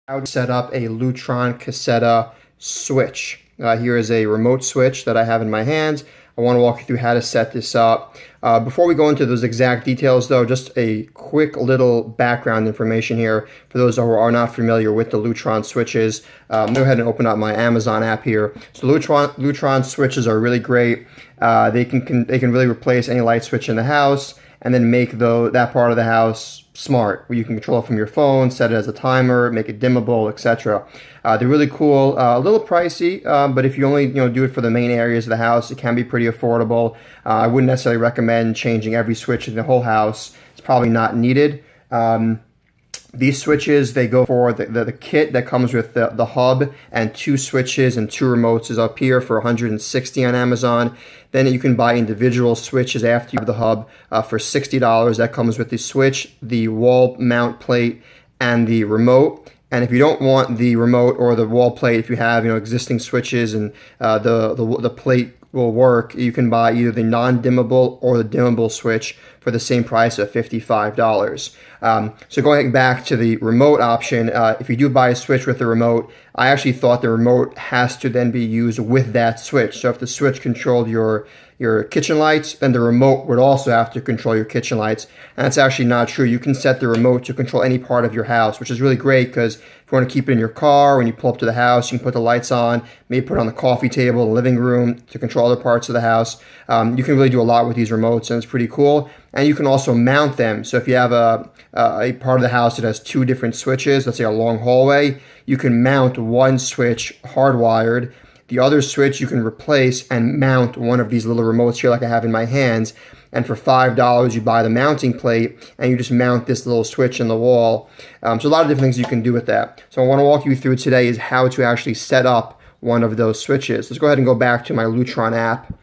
How to set up a Lutron Caseta switch. Here is a remote switch that I have in my hands. I want to walk you through how to set this up. Before we go into those exact details though, just a quick little background information here for those who are not familiar with the Lutron switches. Go ahead and open up my Amazon app here. So Lutron switches are really great. They can really replace any light switch in the house and then make that part of the house smart, where you can control it from your phone, set it as a timer, make it dimmable, etc. They're really cool, a little pricey, but if you only do it for the main areas of the house, it can be pretty affordable. I wouldn't necessarily recommend changing every switch in the whole house. It's probably not needed. These switches, they go for the kit that comes with the hub and 2 switches and 2 remotes is up here for $160 on Amazon. Then you can buy individual switches after you have the hub for $60. That comes with the switch, the wall mount plate, and the remote. And if you don't want the remote or the wall plate, if you have existing switches and the plate will work, you can buy either the non-dimmable or the dimmable switch for the same price of $55. So going back to the remote option, if you do buy a switch with the remote, I actually thought the remote has to then be used with that switch. So if the switch controlled your kitchen lights, then the remote would also have to control your kitchen lights. And that's actually not true. You can set the remote to control any part of your house, which is really great because if you want to keep it in your car, when you pull up to the house, you can put the lights on, maybe put it on the coffee table, the living room to control other parts of the house. You can really do a lot with these remotes, and it's pretty cool. And you can also mount them. So if you have a part of the house that has 2 different switches, let's say a long hallway, you can mount one switch hardwired. The other switch you can replace and mount one of these little remotes here like I have in my hands. And for $5, you buy the mounting plate and you just mount this little switch in the wall. So a lot of different things you can do with that. So I want to walk you through today is how to actually set up one of those switches. Let's go ahead and go back to my Lutron app.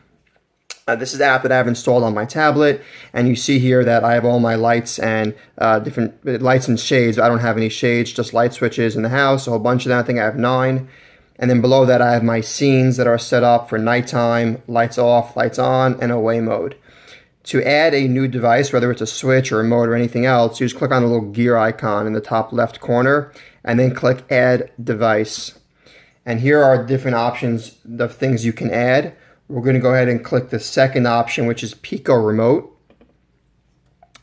This is the app that I have installed on my tablet, and you see here that I have all my lights and different lights and shades. I don't have any shades, just light switches in the house, a whole bunch of them. I think I have 9. And then below that I have my scenes that are set up for nighttime, lights off, lights on, and away mode. To add a new device, whether it's a switch or a remote or anything else, you just click on the little gear icon in the top left corner and then click Add Device. And here are different options of things you can add. We're going to go ahead and click the second option, which is Pico Remote.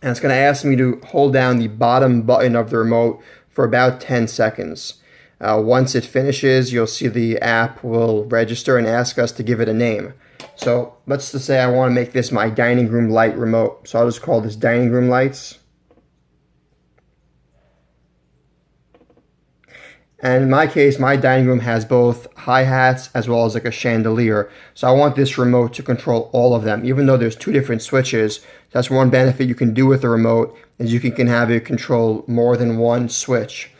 And it's going to ask me to hold down the bottom button of the remote for about 10 seconds. Once it finishes, you'll see the app will register and ask us to give it a name. So let's just say I want to make this my dining room light remote. So I'll just call this dining room lights. And in my case, my dining room has both hi-hats as well as like a chandelier. So I want this remote to control all of them, even though there's 2 different switches. That's one benefit you can do with the remote is you can have it control more than one switch.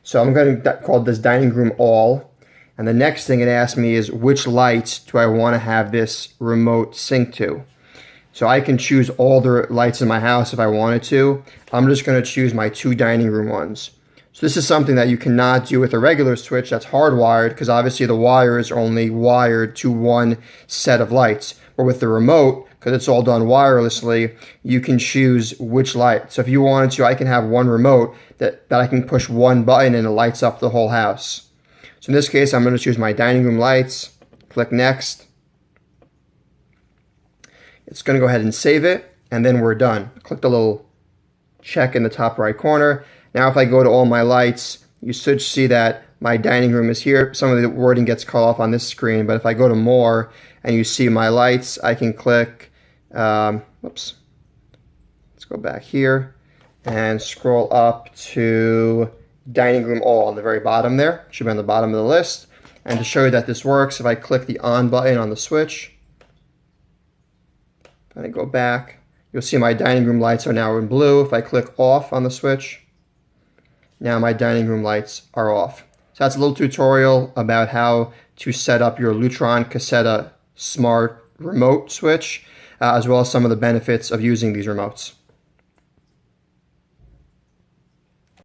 So I'm going to call this dining room all. And the next thing it asks me is which lights do I want to have this remote sync to. So I can choose all the lights in my house if I wanted to. I'm just going to choose my 2 dining room ones. So this is something that you cannot do with a regular switch that's hardwired because obviously the wires are only wired to one set of lights. But with the remote, because it's all done wirelessly, you can choose which light. So if you wanted to, I can have one remote that I can push one button and it lights up the whole house. So in this case, I'm going to choose my dining room lights, click Next. It's going to go ahead and save it, and then we're done. Click the little check in the top right corner. Now if I go to all my lights, you should see that my dining room is here. Some of the wording gets cut off on this screen, but if I go to more and you see my lights, I can click, let's go back here and scroll up to dining room all on the very bottom there. It should be on the bottom of the list. And to show you that this works, if I click the on button on the switch, and I go back, you'll see my dining room lights are now in blue. If I click off on the switch, now my dining room lights are off. So that's a little tutorial about how to set up your Lutron Caseta smart remote switch, as well as some of the benefits of using these remotes.